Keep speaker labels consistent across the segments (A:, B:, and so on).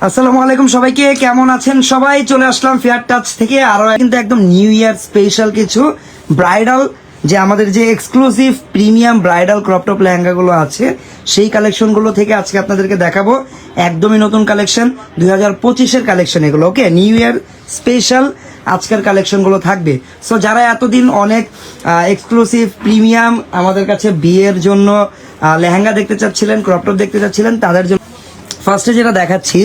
A: আসসালামু আলাইকুম সবাইকে, কেমন আছেন সবাই? চলে আসলাম ফেয়ার টাচ থেকে আরো কিন্তু একদম নিউ ইয়ার স্পেশাল কিছু ব্রাইডাল, যে আমাদের যে এক্সক্লুসিভ প্রিমিয়াম ব্রাইডাল ক্রপটপ লেহেঙ্গাগুলো আছে সেই কালেকশনগুলো থেকে আজকে আপনাদেরকে দেখাবো। একদমই নতুন কালেকশন, 2025-এর কালেকশন এগুলো। ওকে, নিউ ইয়ার স্পেশাল আজকের কালেকশনগুলো থাকবে। সো যারা এতদিন অনেক এক্সক্লুসিভ প্রিমিয়াম আমাদের কাছে বিয়ের জন্য লেহেঙ্গা দেখতে চাচ্ছিলেন, ক্রপটপ দেখতে চাচ্ছিলেন, তাদের জন্য ফার্স্টে যেটা দেখাচ্ছি,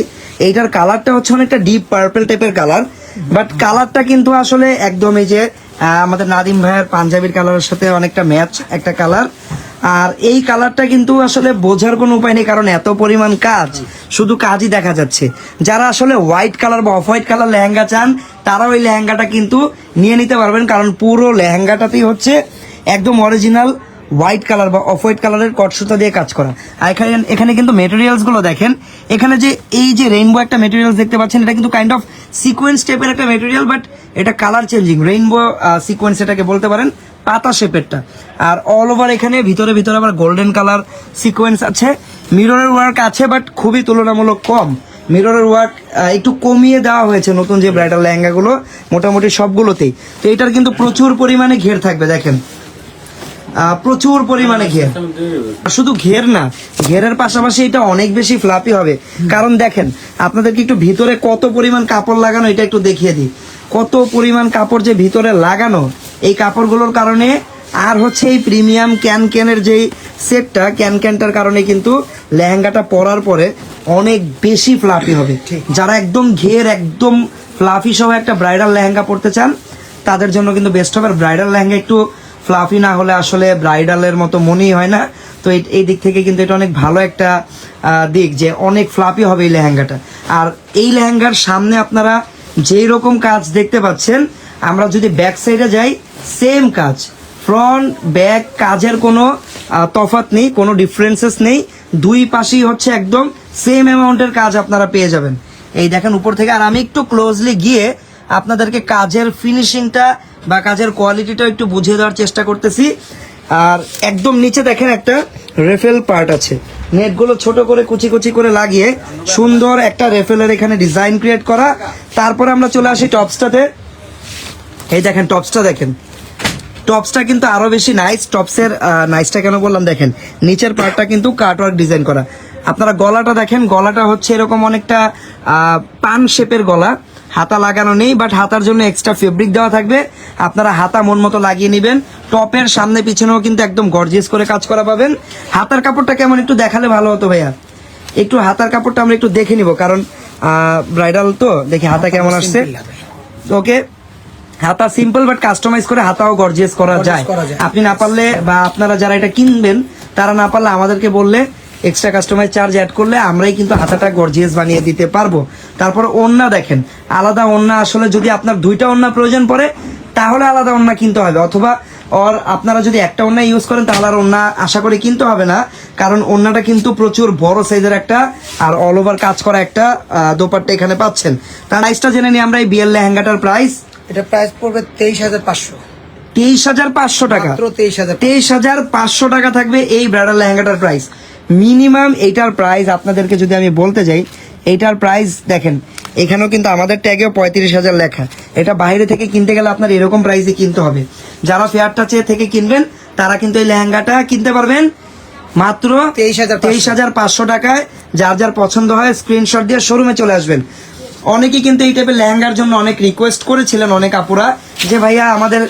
A: এইটার কালারটা হচ্ছে অনেকটা ডিপ পার্পল টাইপের কালার, বাট কালারটা কিন্তু আসলে একদম এই যে আমাদের নাদিম ভাইয়ের পাঞ্জাবির কালারের সাথে অনেকটা ম্যাচ একটা কালার। আর এই কালারটা কিন্তু আসলে বোঝার কোনো উপায় নেই, কারণ এত পরিমাণ কাজ, শুধু কাজই দেখা যাচ্ছে। যারা আসলে হোয়াইট কালার বা অফ হোয়াইট কালার লেহেঙ্গা চান তারা ওই লেহেঙ্গাটা কিন্তু নিয়ে নিতে পারবেন, কারণ পুরো লেহেঙ্গাটাতেই হচ্ছে একদম অরিজিনাল হোয়াইট কালার বা অফ হোয়াইট কালারের কট সুতা দিয়ে কাজ করা। আর এখানে কিন্তু মেটেরিয়ালস গুলো দেখেন, এখানে যে এই যে রেইনবো একটা মেটেরিয়ালস দেখতে পাচ্ছেন, এটা কিন্তু কাইন্ড অফ সিকোয়েন্স টাইপের একটা মেটেরিয়াল, বাট এটা কালার চেঞ্জিং, রেইনবো সিকোয়েন্স এটাকে বলতে পারেন, পাতা শেপেরটা। আর অল ওভার এখানে ভিতরে ভিতরে আবার গোল্ডেন কালার সিকোয়েন্স আছে, মিররের ওয়ার্ক আছে, বাট খুবই তুলনামূলক কম। মিররের ওয়ার্ক একটু কমিয়ে দেওয়া হয়েছে নতুন যে ব্রাইডাল লেহেঙ্গাগুলো, মোটামুটি সবগুলোতেই। তো এটার কিন্তু প্রচুর পরিমাণে ঘের থাকবে, দেখেন প্রচুর পরিমাণে ঘের। শুধু ঘের না, ঘেরের পাশাপাশি এটা অনেক বেশি ফ্লাপি হবে, কারণ দেখেন আপনাদেরকে একটু ভিতরে কত পরিমাণ কাপড় লাগানো এটা একটু দেখিয়ে দিই। কত পরিমাণ কাপড় যে ভিতরে লাগানো, এই কাপড়গুলোর কারণে আর হচ্ছে এই প্রিমিয়াম ক্যানের যেই সেটটা, ক্যানটার কারণে কিন্তু লেহেঙ্গাটা পরার পরে অনেক বেশি ফ্লাফি হবে। যারা একদম ঘের একদম ফ্লাফি সহ একটা ব্রাইডাল লেহেঙ্গা পরতে চান তাদের জন্য কিন্তু বেস্ট হবে। ব্রাইডাল লেহেঙ্গা একটু ফ্লাফি না হলে আসলে ব্রাইডালের মতো মনেই হয় না। তো এই দিক থেকে কিন্তু এটা অনেক ভালো একটা দিক, যে অনেক ফ্লাফি হবে এই লেহেঙ্গাটা। আর এই লেহেঙ্গার সামনে আপনারা যেই রকম কাজ দেখতে পাচ্ছেন, আমরা যদি ব্যাক সাইডে যাই সেম কাজ, ফ্রন্ট ব্যাক কাজের কোনো তফাৎ নেই, কোনো ডিফারেন্সেস নেই, দুই পাশেই হচ্ছে একদম সেম অ্যামাউন্টের কাজ আপনারা পেয়ে যাবেন। এই দেখেন উপর থেকে। আর আমি একটু ক্লোজলি গিয়ে আপনাদেরকে কাজের ফিনিশিংটা বা কাজের কোয়ালিটিটা একটু বুঝিয়ে দেওয়ার চেষ্টা করতেছি। আর একদম নিচে দেখেন একটা রেফেল পার্ট আছে, নেটগুলো ছোট করে কুচি কুচি করে লাগিয়ে সুন্দর একটা রেফেলের এখানে ডিজাইন ক্রিয়েট করা। তারপরে আমরা চলে আসি টপসটাতে। এই দেখেন টপসটা, দেখেন টপসটা কিন্তু আরো বেশি নাইস। টপসের নাইসটা কেন বললাম, দেখেন নিচের পার্টটা কিন্তু কাটওয়ার্ক ডিজাইন করা। আপনারা গলাটা দেখেন, গলাটা হচ্ছে এরকম অনেকটা পান শেপের গলা, হাতা লাগানো নেই, বাট হাতার জন্য এক্সট্রা ফেব্রিক দেওয়া থাকবে, আপনারা হাতা মন মতো লাগিয়ে নেবেন। টপের সামনে পিছনেও কিন্তু একদম গর্জিয়াস করে কাজ করা পাবেন। হাতার কাপড়টা কেমন একটু দেখালে ভালো হতো ভাইয়া, একটু হাতার কাপড়টা আমরা একটু দেখে নিব, কারণ ব্রাইডাল তো দেখি হাতা কেমন আসছে। ওকে, হাতা সিম্পল বাট কাস্টমাইজ করে হাতাও গর্জিয়াস করা যায়। আপনি না পারলে বা আপনারা যারা এটা কিনবেন তারা না পারলে আমাদেরকে বললে এক্সট্রা কাস্টমাইজ চার্জ অ্যাড করলে আমরাই কিন্তু হাতাটা গর্জিয়াস বানিয়ে দিতে পারবো। তারপর ওড়না দেখেন, আলাদা ওড়না, আসলে যদি আপনার দুইটা ওড়না প্রয়োজন পড়ে তাহলে আলাদা ওড়না কিনতে হবে, অথবা আপনারা যদি একটা ওড়না ইউজ করেন তাহলে আর ওড়না আশা করে কিনতে হবে না, কারণ ওড়নাটা কিন্তু প্রচুর বড় সাইজের একটা আর অল ওভার কাজ করা একটা দোপাট্টা এখানে পাচ্ছেন। তার প্রাইসটা জেনে নিই আমরা। এই বিয়ের লেহেঙ্গাটার প্রাইস,
B: এটা প্রাইস পড়বে 23,500।
A: 23,500 টাকা, 23,500 টাকা থাকবে এই ব্রাইডাল লেহেঙ্গাটার প্রাইস। মিনিমাম এইটার প্রাইস আপনাদেরকে যদি আমি বলতে যাই, এইটার প্রাইস দেখেন এখানেও কিন্তু আমাদের ট্যাগেও 35,000 লেখা। এটা বাইরে থেকে কিনতে গেলে আপনার এরকম প্রাইসে কিনতে হবে। যারা ফেয়ার টাচে থেকে কিনবেন তারা কিন্তু এই লেহেঙ্গাটা কিনতে পারবেন মাত্র 23,500 টাকায়। যার যার পছন্দ হয় স্ক্রিনশট দিয়ে শোরুমে চলে আসবেন। অনেকেই কিন্তু এই টাইপের লেহেঙ্গার জন্য অনেক রিকোয়েস্ট করেছিলেন, অনেক আপুরা, যে ভাইয়া আমাদের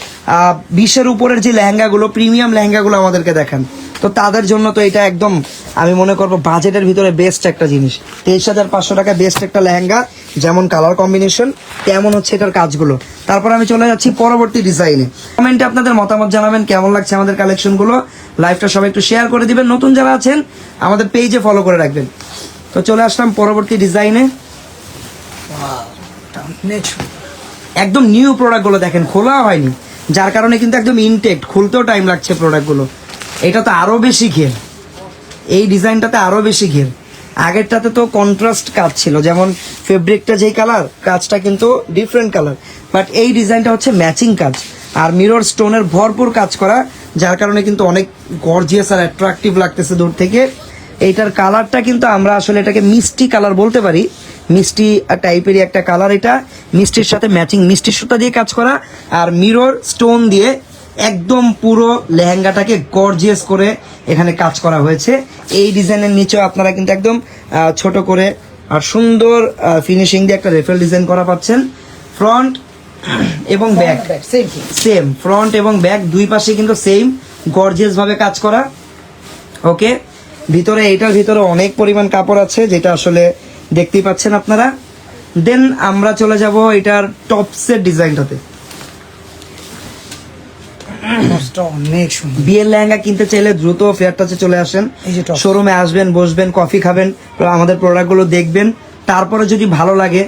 A: 20-এর উপরের যে লেহেঙ্গাগুলো, প্রিমিয়াম লেহেঙ্গাগুলো আমাদেরকে দেখান। তো তাদের জন্য তো এটা একদম আমি মনে করবো বাজেটের ভিতরে বেস্ট একটা জিনিস। 23,500 টাকা বেস্ট একটা লেহেঙ্গা, যেমন কালার কম্বিনেশন তেমন হচ্ছে এটার কাজগুলো। তারপর আমি চলে যাচ্ছি পরবর্তী ডিজাইনে। কমেন্টে আপনাদের মতামত জানাবেন কেমন লাগছে আমাদের কালেকশনগুলো। লাইভটা সবাই একটু শেয়ার করে দিবেন, নতুন যারা আছেন আমাদের পেজে ফলো করে রাখবেন। তো চলে আসলাম পরবর্তী ডিজাইনে। একদম নিউ প্রোডাক্টগুলো দেখেন, খোলা হয়নি, যার কারণে কিন্তু একদম ইনটেক্ট, খুলতেও টাইম লাগছে প্রোডাক্টগুলো। এটা তো আরো বেশি ঘের, এই ডিজাইনটাতে আরো বেশি ঘের। আগেরটাতে তো কন্ট্রাস্ট কাজ ছিল, যেমন ফেব্রিকটা যেই কালার, কাজটা কিন্তু ডিফারেন্ট কালার, বাট এই ডিজাইনটা হচ্ছে ম্যাচিং কাজ আর মিরর স্টোনের ভরপুর কাজ করা, যার কারণে কিন্তু অনেক গর্জিয়াস আর অ্যাট্রাকটিভ লাগতেছে দূর থেকে। এইটার কালারটা কিন্তু আমরা আসলে এটাকে মিষ্টি কালার বলতে পারি, মিষ্টি টাইপেরই একটা কালার। এটা মিষ্টির সাথে ম্যাচিং মিষ্টির সুতা দিয়ে কাজ করা আর মিরর স্টোন দিয়ে একদম পুরো লেহেঙ্গাটাকে গর্জিয়াস করে এখানে কাজ করা হয়েছে। এই ডিজাইনের নিচেও আপনারা কিন্তু একদম ছোট করে আর সুন্দর ফিনিশিং দিয়ে একটা রেফেল ডিজাইন করা পাচ্ছেন। ফ্রন্ট এবং ব্যাক সেম, ফ্রন্ট এবং ব্যাক দুই পাশে কিন্তু সেম গর্জিয়াস ভাবে কাজ করা। ওকে, ভিতরে এটার ভিতরে অনেক পরিমাণ কাপড় আছে যেটা আসলে দেখতেই পাচ্ছেন আপনারা। দেন আমরা চলে যাব এটার টপসের ডিজাইনটাতে।
B: অনেক সুন্দর।
A: বিয়ের লেহেঙ্গা কিনতে চাইলে দ্রুত ফেয়ার টাচে চলে আসেন,
B: এই যে tops।
A: শোরুমে আসবেন, বসবেন, কফি খাবেন, আমাদের প্রোডাক্টগুলো দেখবেন, তারপরে যদি ভালো লাগে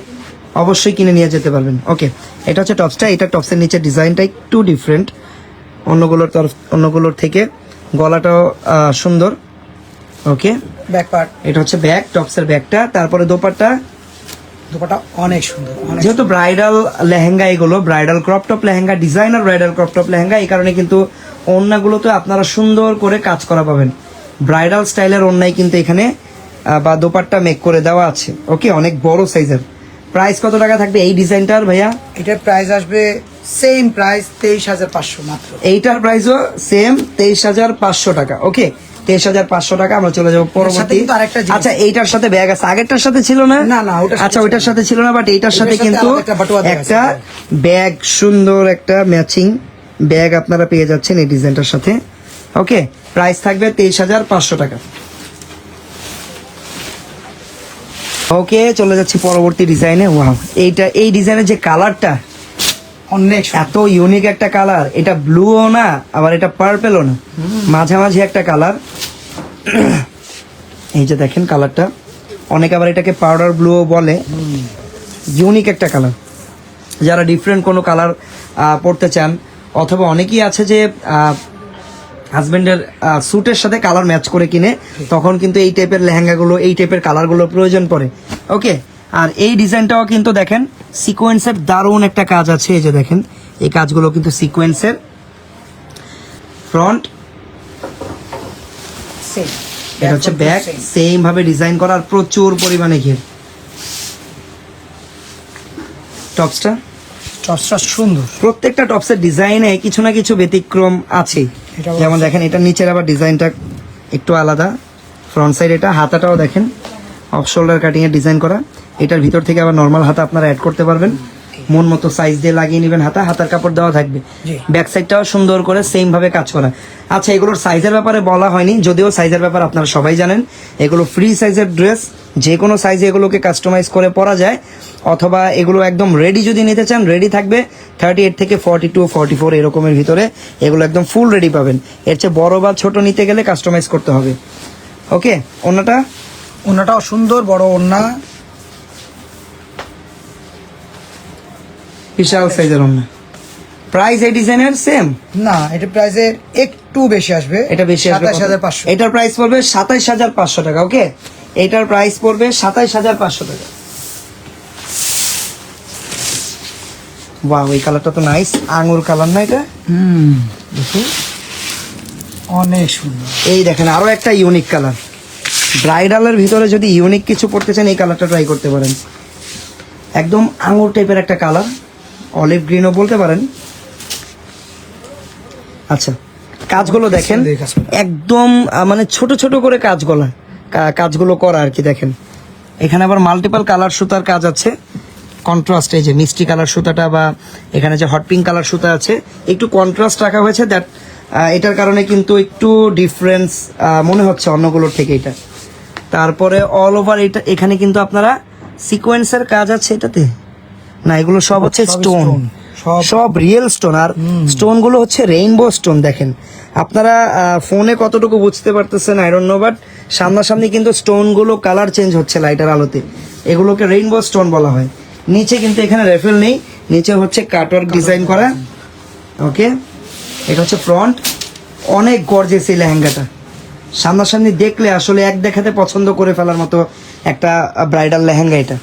A: অবশ্যই কিনে নিয়ে যেতে পারবেন। ওকে, এটা হচ্ছে টপসটা। এটা টপসের নিচে ডিজাইনটা একটু ডিফারেন্ট অন্যগুলোর থেকে, গলাটাও সুন্দর। ওকে,
B: ব্যাক পার্ট,
A: এটা হচ্ছে ব্যাক, টপসের ব্যাকটা। তারপরে দোপাট্টা,
B: দুপাটা অনেক সুন্দর, অনেক
A: যেহেতু ব্রাইডাল লেহেঙ্গা, এগুলো bridal crop top lehenga, designer bridal crop top lehenga, এই কারণে কিন্তু ওড়নাগুলোতে আপনারা সুন্দর করে কাজ করা পাবেন। ব্রাইডাল স্টাইলের ওড়নাই কিন্তু এখানে বা দোপাট্টা মেক করে দেওয়া আছে। ওকে, অনেক বড় সাইজের। প্রাইস কত টাকা থাকবে এই ডিজাইনটার ভাইয়া?
B: এটার প্রাইস আসবে সেম প্রাইস 23,500 মাত্র।
A: এইটার প্রাইসও সেম 23,500 টাকা। ওকে, 23,500 টাকা। আমরা চলে যাবো
B: সাথে
A: পরবর্তী।
B: কিন্তু আরেকটা জিনিস-
A: আচ্ছা, এইটার সাথে ব্যাগ আছে, আগেরটার সাথে ছিল না?
B: না, না, ওটার সাথে
A: আচ্ছা, ওইটার সাথে ছিল না, বাট এইটার সাথে
B: সাথে
A: কিন্তু
B: আলাদা একটা বাটুয়া দেয়া
A: একটা
B: আছে।
A: ব্যাগ, সুন্দর একটা ম্যাচিং ব্যাগ আপনারা পেয়ে যাচ্ছেন এই ডিজাইনটার সাথে। ওকে, প্রাইস থাকবে 23,500 টাকা। ওকে, চলে যাচ্ছি পরবর্তী ডিজাইনে। ওয়াও, এই ডিজাইনের যে কালারটা
B: অনেক সুন্দর।
A: এত ইউনিক একটা কালার, এটা ব্লুও না আবার এটা পার্পেলও না, মাঝামাঝি একটা কালার। এই যে দেখেন কালারটা, অনেকে আবার এটাকে পাউডার ব্লুও বলে। ইউনিক একটা কালার, যারা ডিফারেন্ট কোনো কালার পড়তে চান, অথবা অনেকেই আছে যে হাজবেন্ডের স্যুটের সাথে কালার ম্যাচ করে কিনে, তখন কিন্তু এই টাইপের লেহেঙ্গাগুলো, এই টাইপের কালারগুলো প্রয়োজন পড়ে। ওকে, আর এই ডিজাইনটাও কিন্তু দেখেন সিকোয়েন্সের দারুণ একটা কাজ আছে। এই যে দেখেন এই কাজগুলো কিন্তু সিকোয়েন্সের। ফ্রন্ট,
B: সেম,
A: এটা হচ্ছে ব্যাক, সেম ভাবে ডিজাইন করা আর প্রচুর পরিমাণে ঘের। টপসটা,
B: টপসটা সুন্দর।
A: প্রত্যেকটা টপসের ডিজাইনে কিছু না কিছু ব্যতিক্রম আছে।
B: এটাও
A: যেমন
B: আছে।
A: দেখেন এটা নিচের আবার ডিজাইনটা একটু আলাদা, ফ্রন্ট সাইড এটা, হাতাটাও দেখেন অফ শোল্ডার কাটিং এর ডিজাইন করা। এটার ভিতর থেকে আবার নর্মাল হাতা আপনারা অ্যাড করতে পারবেন, মন মতো সাইজ দিয়ে লাগিয়ে নেবেন। হাতার কাপড় দেওয়া থাকবে,
B: জি।
A: ব্যাক সাইডটাও সুন্দর করে সেম ভাবে কাজ করা। আচ্ছা, এগুলোর সাইজের ব্যাপারে বলা হয়নি, যদিও সাইজের ব্যাপারে আপনারা সবাই জানেন। এগুলো ফ্রি সাইজের ড্রেস, যে কোনো সাইজে এগুলোকে কাস্টমাইজ করে পরা যায়, অথবা এগুলো একদম রেডি যদি নিতে চান, রেডি থাকবে 38 থেকে 42, 44 এরকমের ভিতরে। এগুলো একদম ফুল রেডি পাবেন। এর চেয়ে বড় বা ছোট নিতে গেলে কাস্টমাইজ করতে হবে। ওকে, ওনাটা
B: ওনাটাও সুন্দর, বড় ওড়না,
A: বিশাল সাইজের ওনা। প্রাইস এই ডিজাইনের সেম
B: না, এটা প্রাইসের একটু বেশি আসবে,
A: এটা বেশি আসবে কত?
B: 27,500।
A: এটার প্রাইস পড়বে 27,500 টাকা। ওকে, এটার প্রাইস পড়বে 27,500 টাকা। ওয়াও, এই কালারটা তো নাইস, আঙ্গুর কালার না এটা? দেখুন,
B: অনেক সুন্দর।
A: এই দেখেন আরো একটা ইউনিক কালার। ব্রাইডালের ভিতরে যদি ইউনিক কিছু পড়তে চান, এই কালারটা ট্রাই করতে পারেন। একদম আঙ্গুর টাইপের একটা কালার, অলিভ গ্রিনও বলতে পারেন। আচ্ছা, কাজগুলো দেখেন একদম মানে ছোট ছোট করে কাজগুলো করা আর কি। দেখেন এখানে আবার মাল্টিপল কালার সুতার কাজ আছে, কন্ট্রাস্ট। এই যে মিষ্টি কালার সুতাটা বা এখানে যে হট পিঙ্ক কালার সুতা আছে, একটু কন্ট্রাস্ট রাখা হয়েছে। দ্যাট এটার কারণে কিন্তু একটু ডিফারেন্স মনে হচ্ছে অন্যগুলোর থেকে এটা। তারপরে অল ওভার এটা, এখানে কিন্তু আপনারা সিকোয়েন্সের কাজ আছে এটাতে না, এগুলো সব হচ্ছে
B: সবই
A: স্টোন,
B: stone,
A: সব রিয়েল স্টোন। আর স্টোন গুলো হচ্ছে রেইনবো স্টোন। দেখেন আপনারা ফোনে কতটুকু বুঝতে পারতেছেন আই ডোন্ট নো, বাট সামনাসামনি কিন্তু স্টোন গুলো কালার চেঞ্জ হচ্ছে লাইটের আলোতে। এগুলোকে রেইনবো স্টোন বলা হয়। নিচে কিন্তু এখানে রেফেল নেই, নিচে হচ্ছে কাটওয়ার্ক ডিজাইন করা। ওকে, এটা হচ্ছে ফ্রন্ট। অনেক গর্জিয়াস এই লেহেঙ্গাটা, সামনাসামনি দেখলে আসলে এক দেখাতে পছন্দ করে ফেলার মতো একটা ব্রাইডাল লেহেঙ্গা এটা।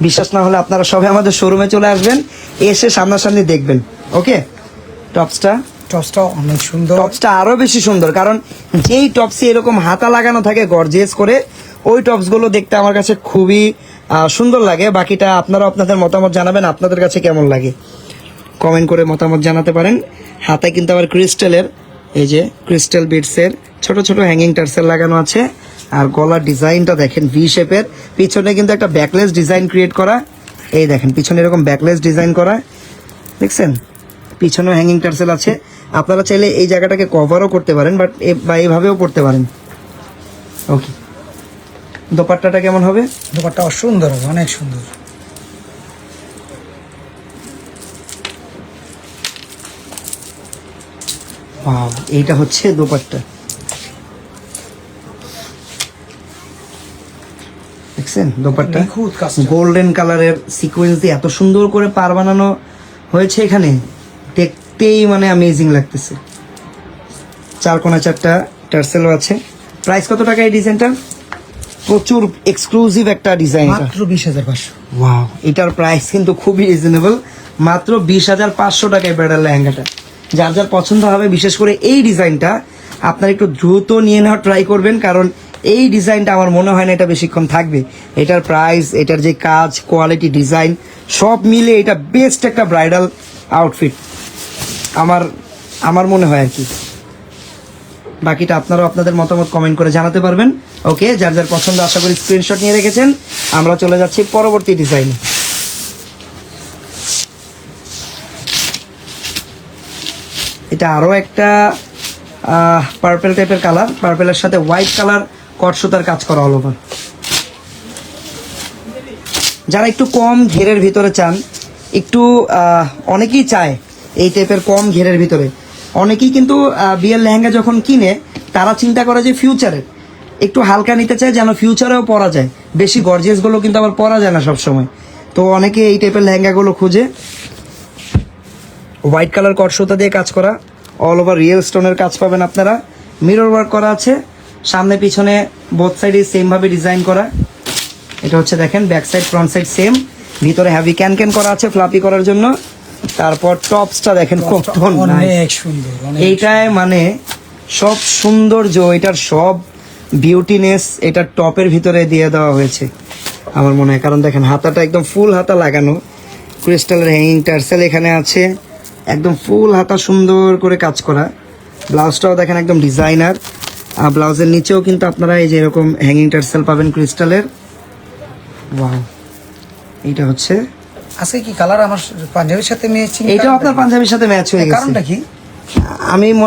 A: বিশ্বাস না হলে আপনারা সবাই আমাদের শোরুমে চলে আসবেন, এসে সামনাসামনি দেখবেন। ওকে, টপসটা
B: টপসটা অনেক সুন্দর।
A: টপসটা আরো বেশি সুন্দর, কারণ যেই টপসে এরকম হাতা লাগানো থাকে গর্জিয়াস করে, ওই টপস গুলো দেখতে আমার কাছে খুবই সুন্দর লাগে। বাকিটা আপনারা আপনাদের মতামত জানাবেন, আপনাদের কাছে কেমন লাগে কমেন্ট করে মতামত জানাতে পারেন। হাতায় কিন্তু আবার ক্রিস্টালের, এই যে ক্রিস্টাল বিটসের ছোট ছোট হ্যাঙ্গিং টার্সেল লাগানো আছে। আর গলার ডিজাইনটা দেখেন ভি শেপের, পিছনে কিন্তু একটা ব্যাকলেস ডিজাইন ক্রিয়েট করা। এই দেখেন পিছনে এরকম ব্যাকলেস ডিজাইন করা, দেখছেন পিছনেও হ্যাঙ্গিং টার্সেল আছে। আপনারা চাইলে এই জায়গাটাকে কভারও করতে পারেন, বাট বা এইভাবেও করতে পারেন। ওকে, দোপাট্টাটা কেমন হবে?
B: দোপাট্টা সুন্দর হবে, অনেক সুন্দর।
A: ওয়াও, এইটা হচ্ছে দোপাট্টা, দেখছেন দোপাট্টা
B: নিখুঁত কাজটা।
A: গোল্ডেন কালারের সিকোয়েন্স দিয়ে এত সুন্দর করে পার বানানো হয়েছে, এখানে দেখতেই মানে অ্যামেজিং লাগতেছে। চার কোনা চারটা টার্সেলও আছে। প্রাইস কত টাকা এই ডিজাইনটা? প্রচুর এক্সক্লুসিভ একটা ডিজাইন।
B: মাত্র 20,500।
A: ওয়াও, এটার প্রাইস কিন্তু খুবই রিজনেবল, মাত্র 20,500 টাকায় ব্রাইডাল লেহেঙ্গাটা। যার যার পছন্দ হবে, বিশেষ করে এই ডিজাইনটা আপনারা একটু দ্রুত নিয়ে নেওয়ার ট্রাই করবেন, কারণ এই ডিজাইনটা আমার মনে হয় না এটা বেশিক্ষণ থাকবে। এটার প্রাইস, এটার যে কাজ, কোয়ালিটি, ডিজাইন সব মিলে এটা বেস্ট একটা ব্রাইডাল আউটফিট আমার মনে হয় আর কি। বাকিটা আপনারাও আপনাদের মতামত কমেন্ট করে জানাতে পারবেন। ওকে, যার যার পছন্দ আশা করি স্ক্রিনশট নিয়ে রেখেছেন। আমরা চলে যাচ্ছি পরবর্তী ডিজাইনে। এটা আরও একটা পার্পেল টাইপের কালার, পার্পেলের সাথে হোয়াইট কালার কট সুতার কাজ করা অল ওভার। যারা একটু কম ঘেরের ভিতরে চান, একটু অনেকেই চায় এই টাইপের কম ঘেরের ভিতরে। অনেকেই কিন্তু বিয়ের লেহেঙ্গা যখন কিনে তারা চিন্তা করে যে ফিউচারের একটু হালকা নিতে চায়, যেন ফিউচারেও পরা যায়। বেশি গর্জিয়াসগুলো কিন্তু আবার পরা যায় না সবসময়, তো অনেকে এই টাইপের লেহেঙ্গাগুলো খুঁজে। হোয়াইট কালার কট সুতা দিয়ে কাজ করা, অল ওভার রিয়েল স্টোনের কাজ পাবেন আপনারা। মিরর ওয়ার্ক করা আছে, সামনে পিছনে বোথ সাইডে সেমভাবে ডিজাইন করা। এটা হচ্ছে দেখেন back side front side same, ভিতরে হ্যাভি ক্যান ক্যান করা আছে ফ্লাপি করার জন্য। তারপর টপসটা দেখেন কত
B: অনেক সুন্দর।
A: এইটায় মানে সব সৌন্দর্য, এটার সব বিউটিনেস এটার টপের ভিতরে দিয়ে দেওয়া হয়েছে আমার মনে হয়। কারণ দেখেন হাতাটা একদম ফুল হাতা লাগানো, ক্রিস্টালের হ্যাঙ্গিং টার্সেল এখানে আছে, একদম ফুল হাতা সুন্দর করে কাজ করা। ব্লাউজটাও দেখেন একদম ডিজাইনার। আর ব্লাউজের নিচেও কিন্তু আপনারা এই যে এরকম হ্যাঙ্গিং টার্সেল পাবেন ক্রিস্টালের। ওয়াও, এইটা হচ্ছে
B: আজকে কি কালার আমার পাঞ্জাবির সাথে ম্যাচিং?
A: এইটাও আপনার পাঞ্জাবির সাথে ম্যাচ হয়ে গেছে।
B: কারণটা কি?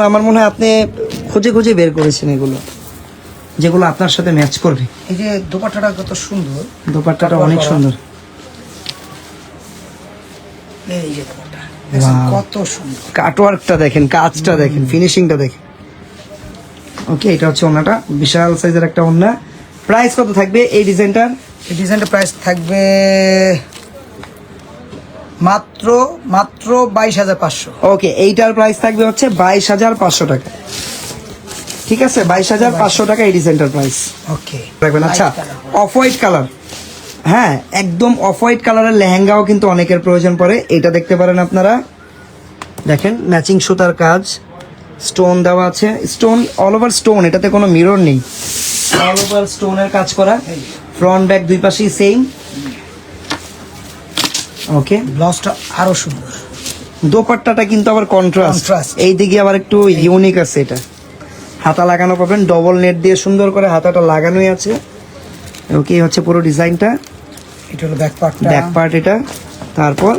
A: আমার মনে হয় আপনি খুঁজে খুঁজে বের করেছেন এগুলো, যেগুলো আপনার সাথে ম্যাচ করবে।
B: এই যে দোপাট্টাটা কত সুন্দর,
A: দোপাট্টাটা অনেক সুন্দর।
B: এই যে দোপাট্টা দেখছেন
A: Wow.
B: কত সুন্দর।
A: কাটওয়ার্কটা দেখেন, কাজটা দেখেন, ফিনিশিংটা দেখেন। ওকে, এটা হচ্ছে ওন্নাটা, বিশাল সাইজের একটা ওন্না। প্রাইস কত থাকবে এই ডিজাইনটার?
B: এই ডিজাইনটার প্রাইস থাকবে মাত্র 22,500।
A: ওকে, এইটার প্রাইস থাকবে হচ্ছে 22,500 টাকা। ঠিক আছে, 22,500 টাকা এই ডিজাইনটার প্রাইস
B: ওকে,
A: রাখবেন। আচ্ছা, অফ হোয়াইট কালার, হ্যাঁ একদম অফ হোয়াইট কালারের লেহেঙ্গাও কিন্তু অনেকের প্রয়োজন পড়ে। এটা দেখতে পারেন আপনারা, দেখেন ম্যাচিং সুতার কাজ, স্টোন দেওয়া আছে, স্টোন অল ওভার স্টোন, এটাতে কোনো মিরর নেই, অল ওভার স্টোনের কাজ করা। ফ্রন্ট ব্যাক দুই পাশেই সেম। ওকে,
B: ব্লাউজটা আরো সুন্দর।
A: দোপাট্টাটা কিন্তু আবার কন্ট্রাস্ট,
B: Contrast।
A: এই দিকে আবার একটু ইউনিক আছে। এটা হাতা লাগানো পাবেন, ডবল নেট দিয়ে সুন্দর করে হাতাটা লাগানোই আছে। ওকে, হচ্ছে পুরো ডিজাইনটা,
B: এটা হলো ব্যাক পার্টটা।
A: ব্যাক পার্ট এটা। তারপর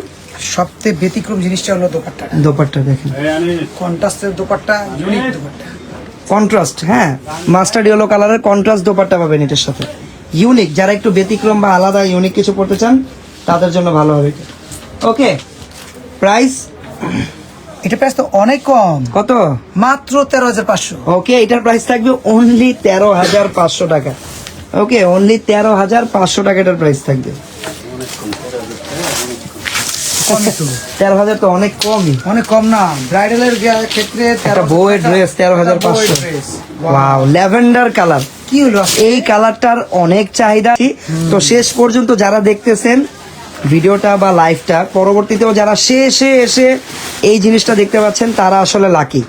B: সবচেয়ে ব্যতিক্রম জিনিসটা হলো দোপাট্টাটা,
A: দোপাট্টা দেখেন,
B: কন্ট্রাস্টের দোপাট্টা, ইউনিক দোপাট্টা।
A: কন্ট্রাস্ট, হ্যাঁ মাস্টার্ড ইয়েলো কালারের কন্ট্রাস্ট দোপাট্টা পাবেন এটার সাথে। ইউনিক, যারা একটু ব্যতিক্রম বা আলাদা ইউনিক কিছু পড়তে চান তাদের জন্য ভালো হবে। ওকে, প্রাইস
B: এটা প্রাইস তো অনেক কম,
A: কত?
B: মাত্র 13,500।
A: ওকে, এটার প্রাইস থাকবে অনলি 13,500 টাকা। ওকে, অনলি 13,500 টাকা এটার প্রাইস থাকবে। 13,000 তো অনেক কমই।
B: অনেক কম না, ব্রাইডালের ক্ষেত্রে
A: একটা বউয়ের ড্রেস 13,500। ওয়াও, ল্যাভেন্ডার কালার,
B: কি হলো?
A: এই কালারটার অনেক চাহিদা। তো শেষ পর্যন্ত যারা দেখতেছেন ভিডিওটা বা লাইভটা, পরবর্তীতেও যারা শেষে এসে এই জিনিসটা দেখতে পাচ্ছেন তারা আসলে লাকি।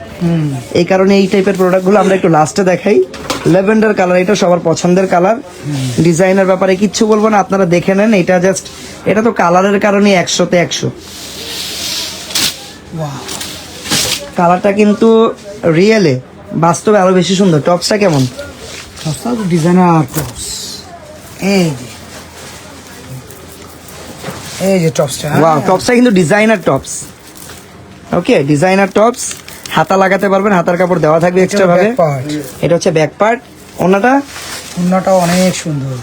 A: এই কারণে এই টাইপের প্রোডাক্টগুলো আমরা একটু লাস্টে দেখাই। ল্যাভেন্ডার কালার, এটা সবার পছন্দের কালার। ডিজাইনের ব্যাপারে কিচ্ছু বলবো না, আপনারা দেখে নেন। এটা জাস্ট, এটা তো কালারের কারণে 100-তে 100।
B: ওয়াও,
A: কালারটা কিন্তু রিয়েলে বাস্তবে আরো বেশি সুন্দর। টপসটা কেমন?
B: সস্তা ডিজাইনার টপস। এই যে টপসটা,
A: ওয়াও, টপসটা কিন্তু ডিজাইনার টপস। ওকে, ডিজাইনার টপস, হাতা লাগাতে পারবেন, হাতার কাপড় দেওয়া থাকবে এক্সট্রা ভাবে। এটা হচ্ছে ব্যাক পার্ট। ওনাটা,
B: ওড়নাটাও অনেক সুন্দর।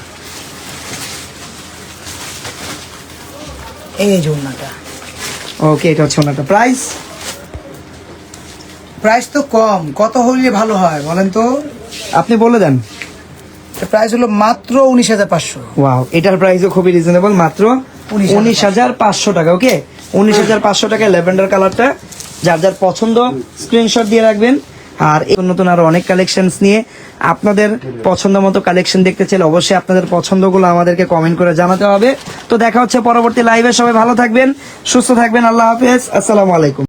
B: এই যে ওড়নাটা,
A: ওকে, এটা হচ্ছে ওনাটা। প্রাইস
B: প্রাইস তো কম, কত হলে ভালো হয় বলেন তো?
A: আপনি বলে দেন।
B: প্রাইস হলো মাত্র 19,500।
A: ওয়াও, এটার প্রাইসও খুবই রিজনেবল, মাত্র 19,500 টাকা। ওকে, 19,500 টাকায় ল্যাভেন্ডার কালারটা। যার যার পছন্দ স্ক্রিনশট দিয়ে রাখবেন। আর এই নতুন আরো অনেক কালেকশনস নিয়ে, আপনাদের পছন্দ মতো কালেকশন দেখতে চাইলে অবশ্যই আপনাদের পছন্দগুলো আমাদেরকে কমেন্ট করে জানাতে হবে। তো দেখা হচ্ছে পরবর্তী লাইভে। সবাই ভালো থাকবেন, সুস্থ থাকবেন। আল্লাহ হাফেজ, আসসালামু আলাইকুম।